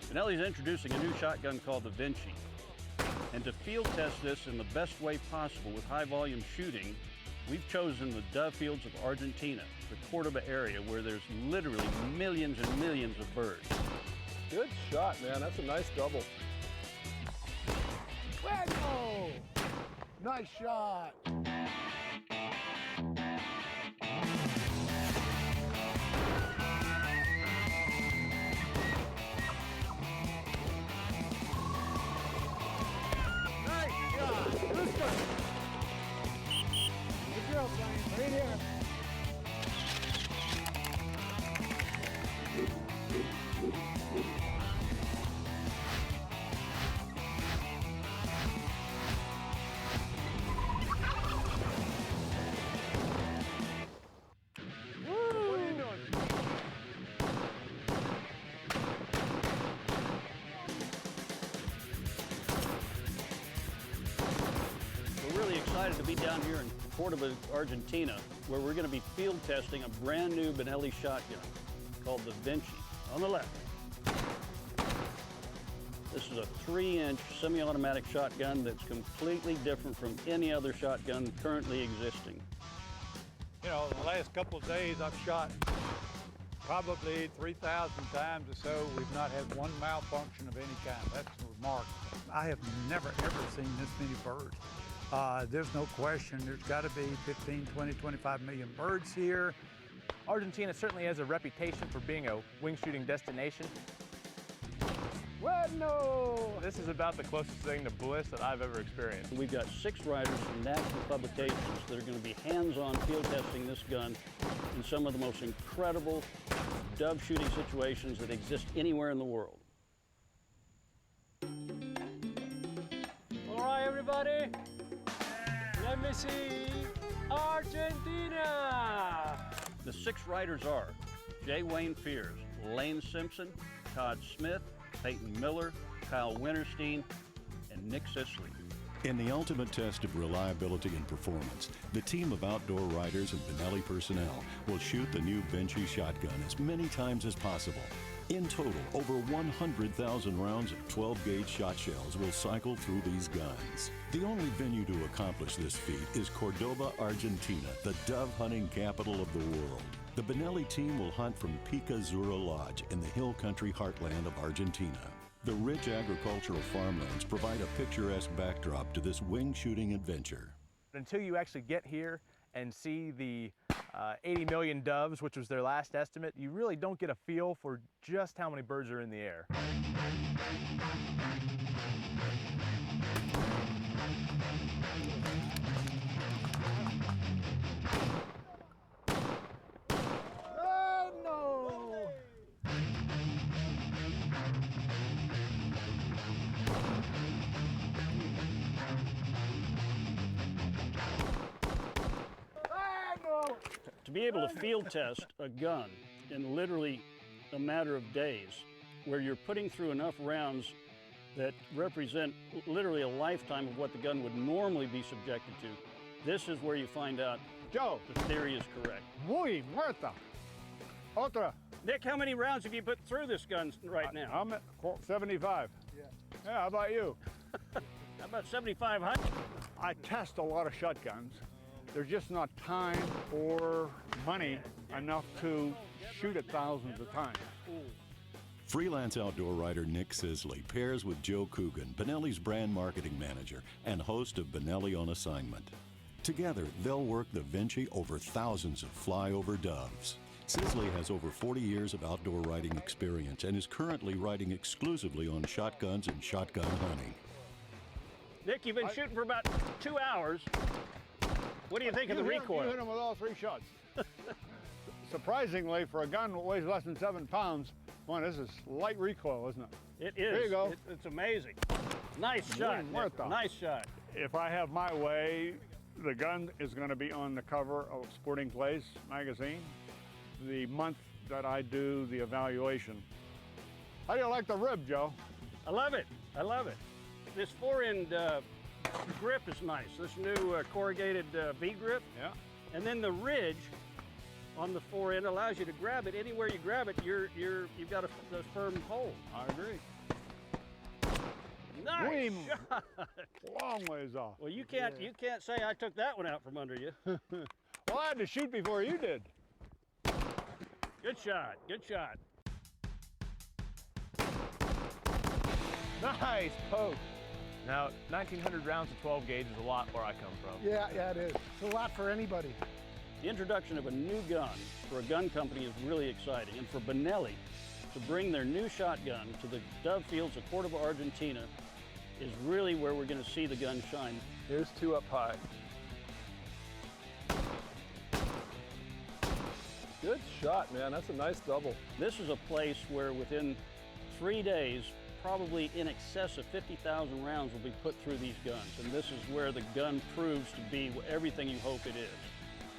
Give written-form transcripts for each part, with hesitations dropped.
Beneilli's introducing a new shotgun called the Finishi. And to field test this in the best way possible with high volume shooting, we've chosen the dove fields of Argentina, the Cordoba area, where there's literally millions and millions of birds. Good shot, man. That's a nice double. Bueno! Nice shot. Right here. What are you doing? We're really excited to be down here in Cordoba, Argentina, where we're going to be field testing a brand new Beneilli shotgun called the Finishi. On the left, this is a 3-inch semi-automatic shotgun that's completely different from any other shotgun currently existing. You know, the last couple of days I've shot probably 3,000 times or so. We've not had one malfunction of any kind. That's remarkable. I have never, ever seen this many birds. There's no question, there's got to be 15, 20, 25 million birds here. Argentina certainly has a reputation for being a wing shooting destination. Bueno! This is about the closest thing to bliss that I've ever experienced. We've got 6 writers from national publications that are going to be hands-on field testing this gun in some of the most incredible dove shooting situations that exist anywhere in the world. All right, everybody. Let me see Argentina! The 6 writers are J. Wayne Fears, Lane Simpson, Todd Smith, Peyton Miller, Kyle Winterstein, and Nick Sisley. In the ultimate test of reliability and performance, the team of outdoor riders and Beneilli personnel will shoot the new Finishi shotgun as many times as possible. In total, over 100,000 rounds of 12-gauge shot shells will cycle through these guns. The only venue to accomplish this feat is Cordoba, Argentina, the dove hunting capital of the world. The Beneilli team will hunt from Pica Zura Lodge in the hill country heartland of Argentina. The rich agricultural farmlands provide a picturesque backdrop to this wing shooting adventure. Until you actually get here and see the 80 million doves, which was their last estimate, you really don't get a feel for just how many birds are in the air. No! To be able to field test a gun in literally a matter of days, where you're putting through enough rounds that represent literally a lifetime of what the gun would normally be subjected to, this is where you find out Joe. the theory is correct. Muy muerta. Otra. Nick, how many rounds have you put through this gun right now? I'm at 75. Yeah, how about you? How about 7,500? I test a lot of shotguns. There's just not time or money enough to shoot it thousands of times. Freelance outdoor writer Nick Sisley pairs with Joe Coogan, Beneilli's brand marketing manager and host of Beneilli on Assignment. Together, they'll work the Finishi over thousands of flyover doves. Sisley has over 40 years of outdoor riding experience and is currently riding exclusively on shotguns and shotgun hunting. Nick, you've been shooting for about 2 hours. What do you think of the recoil? You hit him with all 3 shots. Surprisingly, for a gun that weighs less than 7 pounds, well, this is light recoil, isn't it? It is. There you go. It's amazing. Nice shot, Nick. Nice shot. If I have my way, the gun is going to be on the cover of Sporting Clays magazine the month that I do the evaluation. How do you like the rib, Joe? I love it. I love it. This 4-end grip is nice. This new corrugated V grip. Yeah. And then the ridge on the 4-end allows you to grab it. Anywhere you grab it, you've got a firm hold. I agree. Nice shot. Long ways off. Well, you can't say I took that one out from under you. Well, I had to shoot before you did. Good shot, good shot. Nice poke. Now, 1,900 rounds of 12 gauge is a lot where I come from. Yeah, it is. It's a lot for anybody. The introduction of a new gun for a gun company is really exciting, and for Benelli to bring their new shotgun to the dove fields of Córdoba, Argentina is really where we're going to see the gun shine. Here's two up high. Good shot, man. That's a nice double. This is a place where within 3 days, probably in excess of 50,000 rounds will be put through these guns, and this is where the gun proves to be everything you hope it is.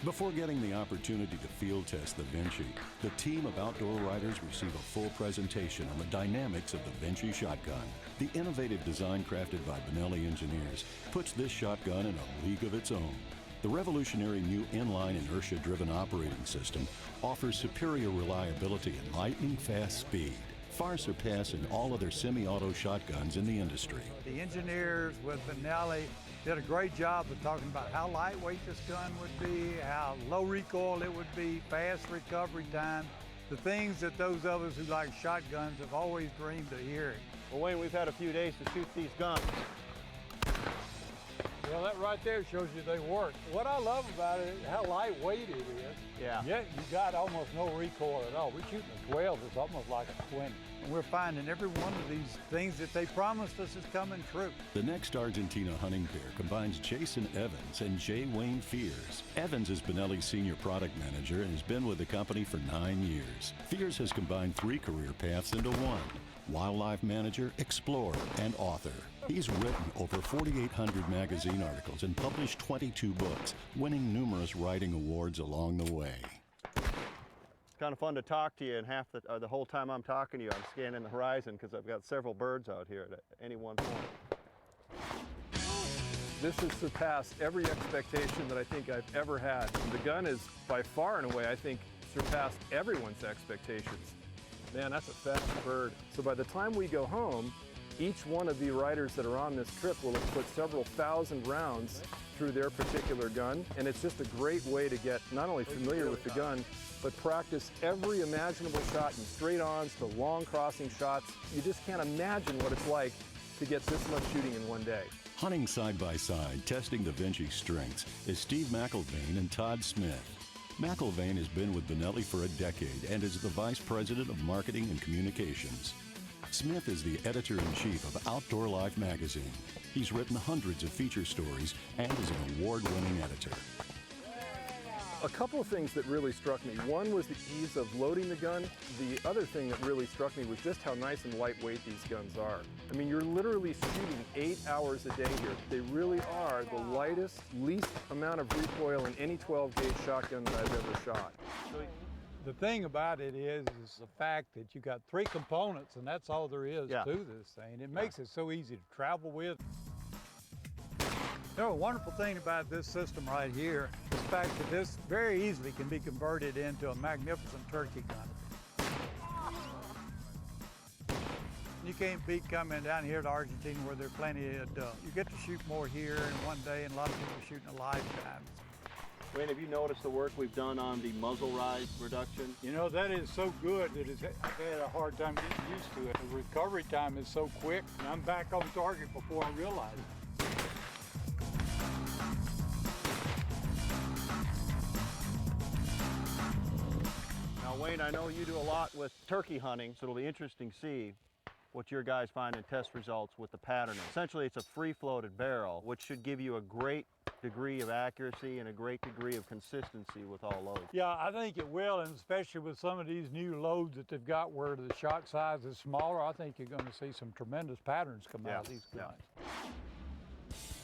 Before getting the opportunity to field test the Fíinchí, the team of outdoor riders receive a full presentation on the dynamics of the Fíinchí shotgun. The innovative design crafted by Benelli engineers puts this shotgun in a league of its own. The revolutionary new inline inertia-driven operating system offers superior reliability and lightning-fast speed, far surpassing all other semi-auto shotguns in the industry. The engineers with Benelli did a great job of talking about how lightweight this gun would be, how low recoil it would be, fast recovery time, the things that those of us who like shotguns have always dreamed of hearing. Well, Wayne, we've had a few days to shoot these guns. Well, that right there shows you they work. What I love about it is how lightweight it is. Yeah. Yet you got almost no recoil at all. We're shooting a 12, it's almost like a 20. And we're finding every one of these things that they promised us is coming true. The next Argentina hunting pair combines Jason Evans and J. Wayne Fears. Evans is Benelli's senior product manager and has been with the company for 9 years. Fears has combined 3 career paths into one: wildlife manager, explorer, and author. He's written over 4,800 magazine articles and published 22 books, winning numerous writing awards along the way. It's kind of fun to talk to you, and the whole time I'm talking to you, I'm scanning the horizon because I've got several birds out here at any one point. This has surpassed every expectation that I think I've ever had. The gun is by far and away, I think, surpassed everyone's expectations. Man, that's a fast bird. So by the time we go home, each one of the riders that are on this trip will have put several thousand rounds through their particular gun, and it's just a great way to get not only familiar with the gun, but practice every imaginable shot, from straight-ons to long crossing shots. You just can't imagine what it's like to get this much shooting in one day. Hunting side by side, testing the Fíinchí strengths, is Steve McIlvaine and Todd Smith. McIlvaine has been with Benelli for a decade and is the Vice President of Marketing and Communications. Smith is the editor-in-chief of Outdoor Life magazine. He's written hundreds of feature stories and is an award-winning editor. A couple of things that really struck me. One was the ease of loading the gun. The other thing that really struck me was just how nice and lightweight these guns are. I mean, you're literally shooting 8 hours a day here. They really are the lightest, least amount of recoil in any 12-gauge shotgun that I've ever shot. The thing about it is the fact that you got 3 components, and that's all there is to this thing. It makes it so easy to travel with. You know, a wonderful thing about this system right here is the fact that this very easily can be converted into a magnificent turkey gun. You can't beat coming down here to Argentina where there are plenty of doves. You get to shoot more here in one day, and a lot of people are shooting a lifetime. Wayne, have you noticed the work we've done on the muzzle rise reduction? You know, that is so good that I've had a hard time getting used to it. The recovery time is so quick, and I'm back on target before I realize it. Now, Wayne, I know you do a lot with turkey hunting, so it'll be interesting to see what your guys find in test results with the patterning. Essentially, it's a free-floated barrel, which should give you a great degree of accuracy and a great degree of consistency with all loads. Yeah, I think it will, and especially with some of these new loads that they've got where the shot size is smaller, I think you're going to see some tremendous patterns come out of these guns.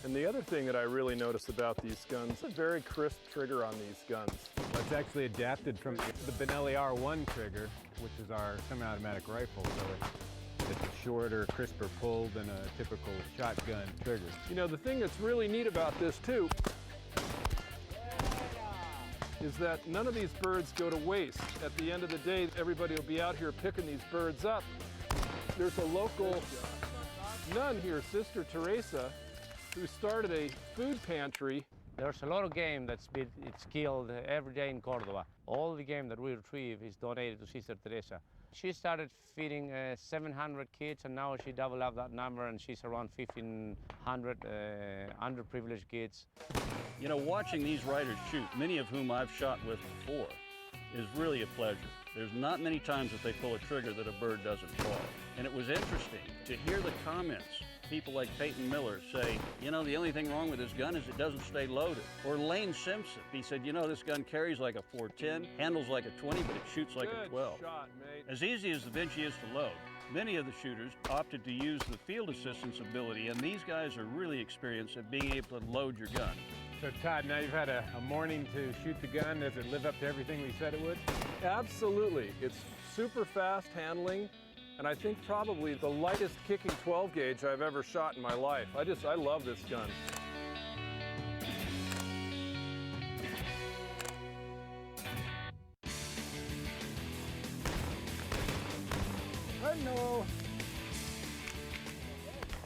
And the other thing that I really notice about these guns, a very crisp trigger on these guns. Well, it's actually adapted from the Benelli R1 trigger, which is our semi-automatic rifle, so it's a shorter, crisper pull than a typical shotgun trigger. You know, the thing that's really neat about this too is that none of these birds go to waste. At the end of the day, everybody will be out here picking these birds up. There's a local nun here, Sister Teresa, who started a food pantry. There's a lot of game it's killed every day in Córdoba. All the game that we retrieve is donated to Sister Teresa. She started feeding 700 kids, and now she doubled up that number, and she's around 1,500 underprivileged kids. You know, watching these riders shoot, many of whom I've shot with before, is really a pleasure. There's not many times that they pull a trigger that a bird doesn't fall. And it was interesting to hear the comments. People like Peyton Miller say, you know, the only thing wrong with this gun is it doesn't stay loaded. Or Lane Simpson, he said, you know, this gun carries like a 410, handles like a 20, but it shoots like a 12. Shot, mate. As easy as the Vinci is to load, many of the shooters opted to use the field assistance ability, and these guys are really experienced at being able to load your gun. So Todd, now you've had a morning to shoot the gun. Does it live up to everything we said it would? Absolutely. It's super fast handling, and I think probably the lightest kicking 12 gauge I've ever shot in my life. I love this gun. Hello.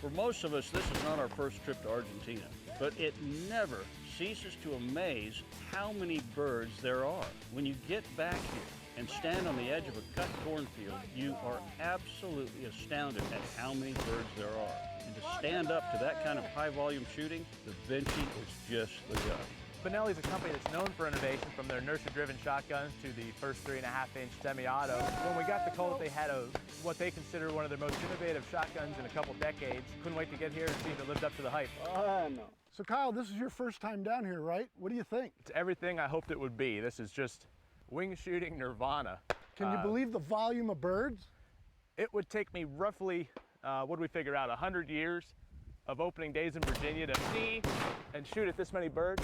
For most of us, this is not our first trip to Argentina, but it never ceases to amaze how many birds there are. When you get back here and stand on the edge of a cut cornfield, you are absolutely astounded at how many birds there are. And to stand up to that kind of high volume shooting, the Vinci is just the gun. Benelli's a company that's known for innovation, from their nursery-driven shotguns to the first 3.5-inch semi-auto. When we got the Colt, they had what they consider one of their most innovative shotguns in a couple decades. Couldn't wait to get here and see if it lived up to the hype. No. So Kyle, this is your first time down here, right? What do you think? It's everything I hoped it would be. This is just wing shooting nirvana. Can you believe the volume of birds? It would take me roughly, what did we figure out, 100 years of opening days in Virginia to see and shoot at this many birds.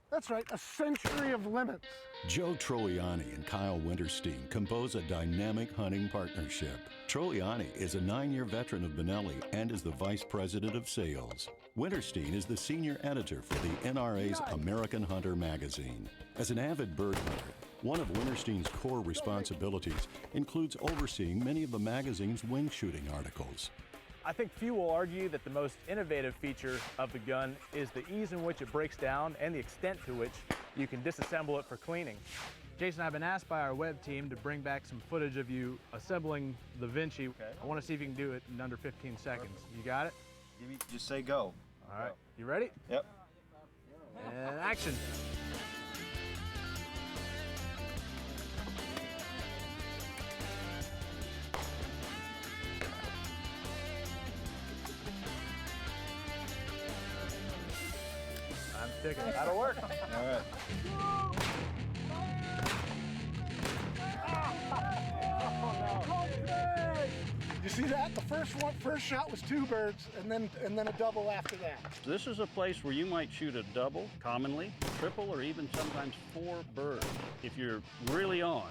That's right, a century of limits. Joe Troiani and Kyle Winterstein compose a dynamic hunting partnership. Troiani is a 9-year veteran of Benelli and is the vice president of sales. Winterstein is the senior editor for the NRA's American Hunter magazine. As an avid bird hunter, one of Winterstein's core responsibilities includes overseeing many of the magazine's wing shooting articles. I think few will argue that the most innovative feature of the gun is the ease in which it breaks down and the extent to which you can disassemble it for cleaning. Jason, I've been asked by our web team to bring back some footage of you assembling the Vinci. Okay. I want to see if you can do it in under 15 seconds. You got it? Just say go. All right. You ready? Yep. And action. I'm sticking. That'll work. All right. You see that? The first shot was 2 birds, and then a double after that. This is a place where you might shoot a double, commonly, triple, or even sometimes 4 birds. If you're really on,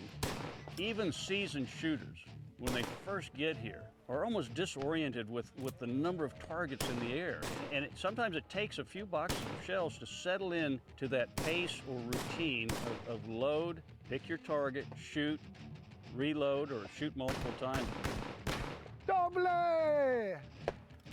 even seasoned shooters, when they first get here, are almost disoriented with the number of targets in the air. And sometimes it takes a few boxes of shells to settle in to that pace or routine of load, pick your target, shoot, reload, or shoot multiple times. Double!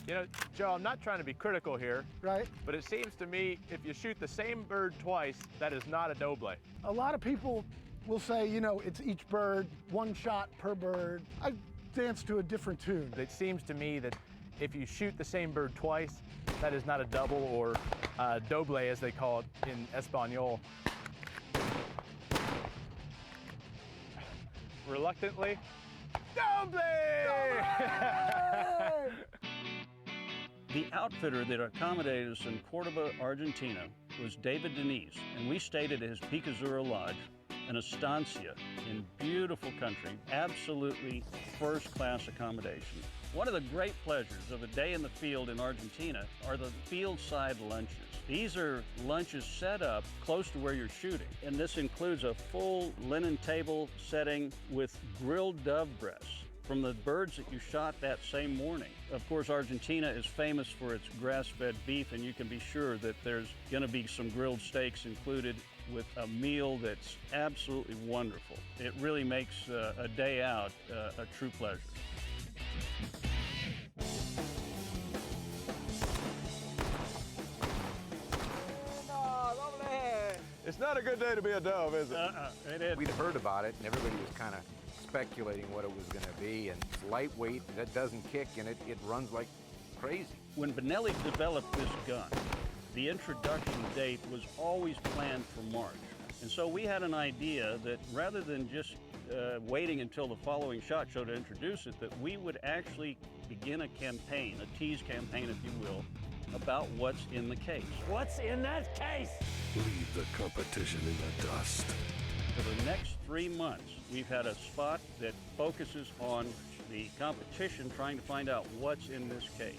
You know, Joe, I'm not trying to be critical here, Right? but it seems to me if you shoot the same bird twice, that is not a doble. A lot of people will say, you know, it's each bird, 1 shot per bird. I dance to a different tune. It seems to me that if you shoot the same bird twice, that is not a double, or doble as they call it in Espanol. Reluctantly, doble! The outfitter that accommodated us in Cordoba, Argentina was David Denise, and we stayed at his Picazura Lodge, an estancia in beautiful country, absolutely first-class accommodation. One of the great pleasures of a day in the field in Argentina are the field-side lunches. These are lunches set up close to where you're shooting, and this includes a full linen table setting with grilled dove breasts from the birds that you shot that same morning. Of course, Argentina is famous for its grass-fed beef, and you can be sure that there's gonna be some grilled steaks included with a meal that's absolutely wonderful. It really makes a day out a true pleasure. It's not a good day to be a dove, is it? It is. We'd heard about it, and everybody was kind of speculating what it was going to be, and it's lightweight, that doesn't kick, and it runs like crazy. When Beininli developed this gun, the introduction date was always planned for March. And so we had an idea that rather than just waiting until the following SHOT Show to introduce it, that we would actually begin a campaign, a tease campaign, if you will, about what's in the case. What's in that case? Leave the competition in the dust. For the next 3 months, we've had a spot that focuses on the competition, trying to find out what's in this case.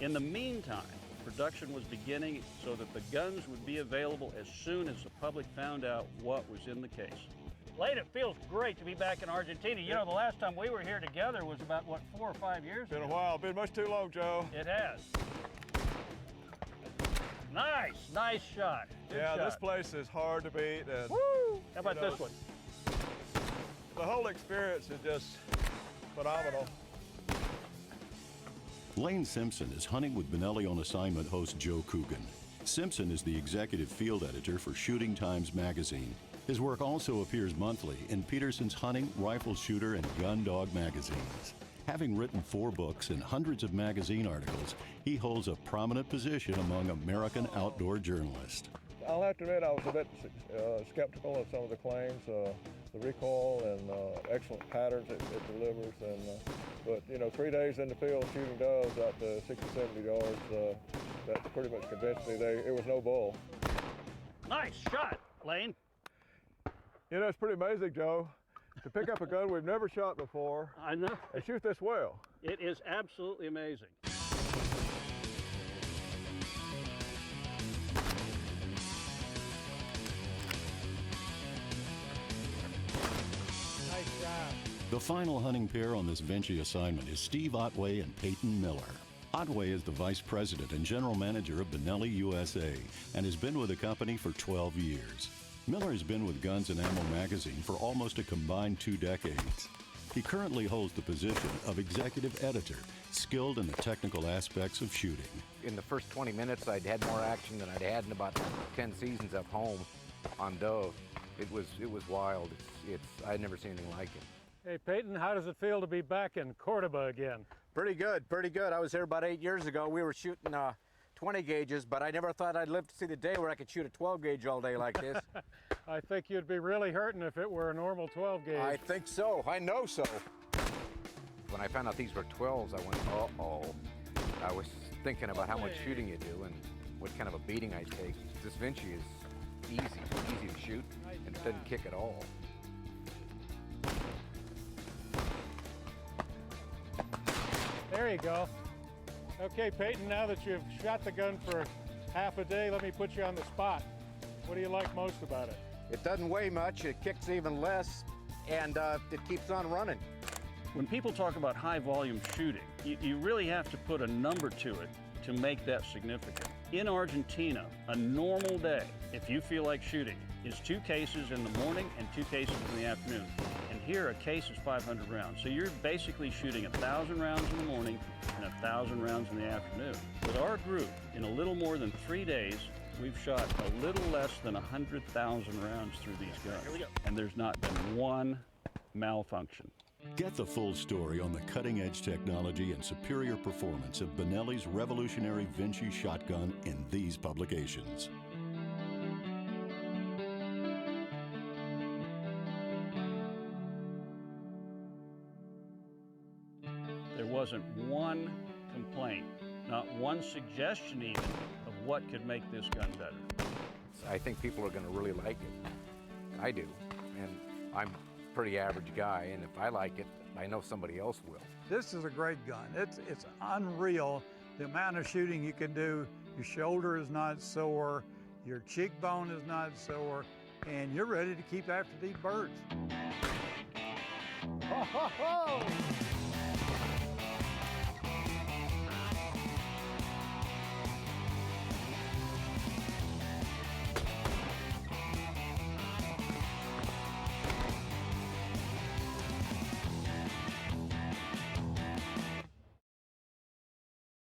In the meantime, production was beginning so that the guns would be available as soon as the public found out what was in the case. Lane, it feels great to be back in Argentina. You know, the last time we were here together was about, what, 4 or 5 years ago? Been a while. Been much too long, Joe. It has. Nice shot. Good shot. This place is hard to beat. And, woo! How about this one? The whole experience is just phenomenal. Lane Simpson is hunting with Beininli on assignment host Joe Coogan. Simpson is the executive field editor for Shooting Times magazine. His work also appears monthly in Peterson's Hunting, Rifle Shooter, and Gun Dog magazines. Having written 4 books and hundreds of magazine articles, he holds a prominent position among American outdoor journalists. I'll have to admit I was a bit skeptical of some of the claims, the recoil and excellent patterns it delivers. But you know, 3 days in the field shooting doves out to 60, 70 yards, that pretty much convinced me it was no bull. Nice shot, Lane. You know, it's pretty amazing, Joe, to pick up a gun we've never shot before. I know. And shoot this well. It is absolutely amazing. Nice job. The final hunting pair on this Feinshe assignment is Steve Otway and Peyton Miller. Otway is the vice president and general manager of Beininli USA and has been with the company for 12 years. Miller has been with Guns and Ammo magazine for almost a combined 2 decades. He currently holds the position of executive editor, skilled in the technical aspects of shooting. In the first 20 minutes, I'd had more action than I'd had in about 10 seasons up home on dove. It was wild. I'd never seen anything like it. Hey, Peyton, how does it feel to be back in Cordoba again? Pretty good. I was here about 8 years ago. We were shooting 20 gauges, but I never thought I'd live to see the day where I could shoot a 12 gauge all day like this. I think you'd be really hurting if it were a normal 12 gauge. I think so. I know so. When I found out these were 12s, I went, uh-oh. I was thinking about how much shooting you do and what kind of a beating I take. This Feinshe is easy to shoot, and it doesn't kick at all. There you go. Okay, Peyton, now that you've shot the gun for half a day, let me put you on the spot. What do you like most about it? It doesn't weigh much, it kicks even less, and it keeps on running. When people talk about high volume shooting, you really have to put a number to it to make that significant. In Argentina, a normal day, if you feel like shooting, is 2 cases in the morning and 2 cases in the afternoon. And here, a case is 500 rounds. So you're basically shooting 1,000 rounds in the morning and 1,000 rounds in the afternoon. With our group, in a little more than 3 days, we've shot a little less than 100,000 rounds through these guns. Here we go. And there's not been one malfunction. Get the full story on the cutting-edge technology and superior performance of Beininli's revolutionary Feinshe shotgun in these publications. There wasn't one complaint, not one suggestion even, of what could make this gun better. I think people are going to really like it. I do, and I'm a pretty average guy, and if I like it, I know somebody else will. This is a great gun. It's unreal, the amount of shooting you can do. Your shoulder is not sore, your cheekbone is not sore, and you're ready to keep after these birds. Ho, ho, ho!